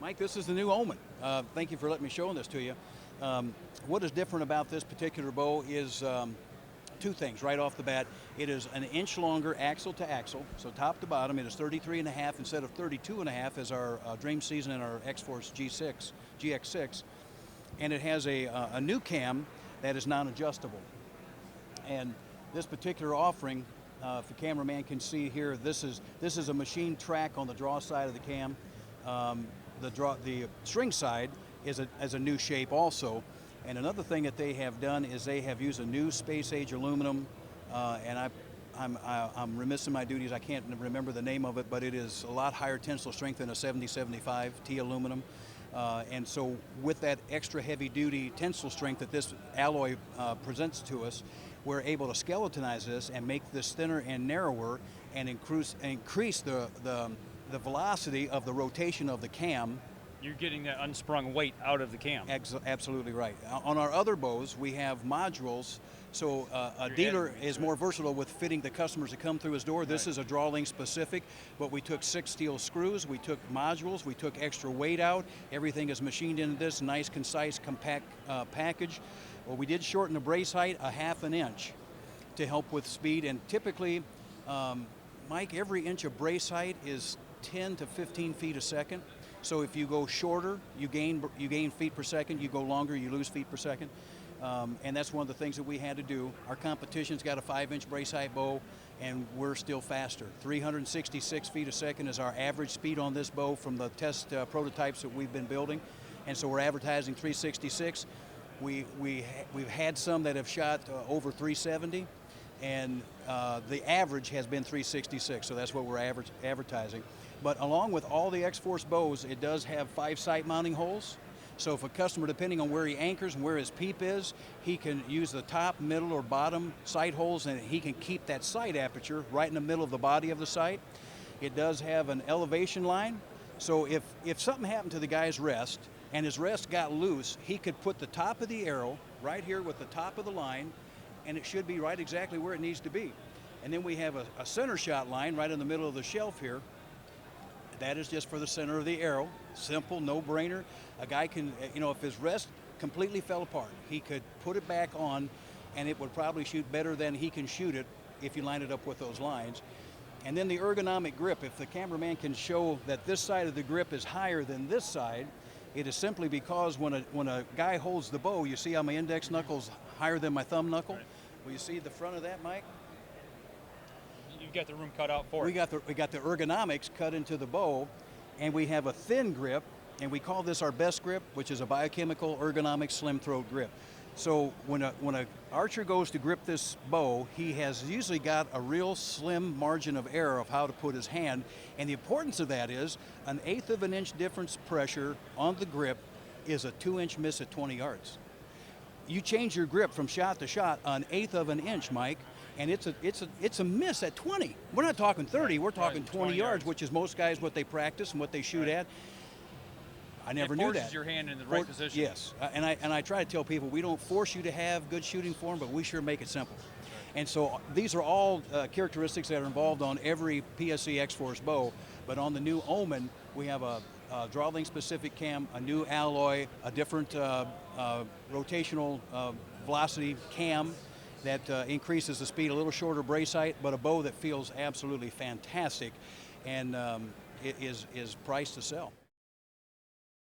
Mike, this is the new Omen. Thank you for letting me show this to you. What is different about this particular bow is two things right off the bat. It is an inch longer axle to axle, so top to bottom. It is 33.5 instead of 32.5 as our Dream Season and our X-Force GX6. And it has a new cam that is non-adjustable. And this particular offering, if the cameraman can see here, this is a machine track on the draw side of the cam. The string side is a new shape also. And another thing that they have done is they have used a new space age aluminum, and I'm remiss in my duties. I can't remember the name of it, but it is a lot higher tensile strength than a 7075 T aluminum. And so with that extra heavy duty tensile strength that this alloy presents to us, we're able to skeletonize this and make this thinner and narrower and increase the velocity of the rotation of the cam. You're getting that unsprung weight out of the cam. Absolutely right. On our other bows, we have modules, so a dealer is more versatile with fitting the customers that come through his door. This is a draw length specific, but we took 6 steel screws, we took modules, we took extra weight out. Everything is machined into this nice, concise, compact package. Well, we did shorten the brace height a ½ an inch to help with speed, and typically, Mike, every inch of brace height is 10 to 15 feet a second. So if you go shorter, you gain feet per second. You go longer, you lose feet per second. And that's one of the things that we had to do. Our competition's got a 5-inch brace height bow, and we're still faster. 366 feet a second is our average speed on this bow from the test prototypes that we've been building. And so we're advertising 366. We've had some that have shot over 370, and the average has been 366, so that's what we're advertising. But along with all the X-Force bows, it does have 5 sight mounting holes. So if a customer, depending on where he anchors and where his peep is, he can use the top, middle, or bottom sight holes, and he can keep that sight aperture right in the middle of the body of the sight. It does have an elevation line, so if something happened to the guy's rest and his rest got loose, he could put the top of the arrow right here with the top of the line, and it should be right exactly where it needs to be. And then we have a center shot line right in the middle of the shelf here. That is just for the center of the arrow. Simple, no-brainer. A guy can, if his rest completely fell apart, he could put it back on, and it would probably shoot better than he can shoot it if you line it up with those lines. And then the ergonomic grip. If the cameraman can show that this side of the grip is higher than this side, it is simply because when a guy holds the bow, you see how my index knuckle's higher than my thumb knuckle? Right. Well, you see the front of that, Mike? You've got the room cut out for it. We got the ergonomics cut into the bow, and we have a thin grip, and we call this our best grip, which is a biochemical ergonomic slim throat grip. So when a archer goes to grip this bow, he has usually got a real slim margin of error of how to put his hand, and the importance of that is an 1/8 of an inch difference pressure on the grip is a 2-inch miss at 20 yards. You change your grip from shot to shot an 1/8 of an inch, Mike, and it's a miss at 20. We're not talking 30, we're talking 20 yards, which is most guys what they practice and what they shoot at. I never knew that. It forces your hand in the right position. Yes, and I try to tell people we don't force you to have good shooting form, but we sure make it simple. And so these are all characteristics that are involved on every PSE X-Force bow, but on the new Omen, we have a draw length specific cam, a new alloy, a different rotational velocity cam that increases the speed, a little shorter brace height, but a bow that feels absolutely fantastic, and it is priced to sell.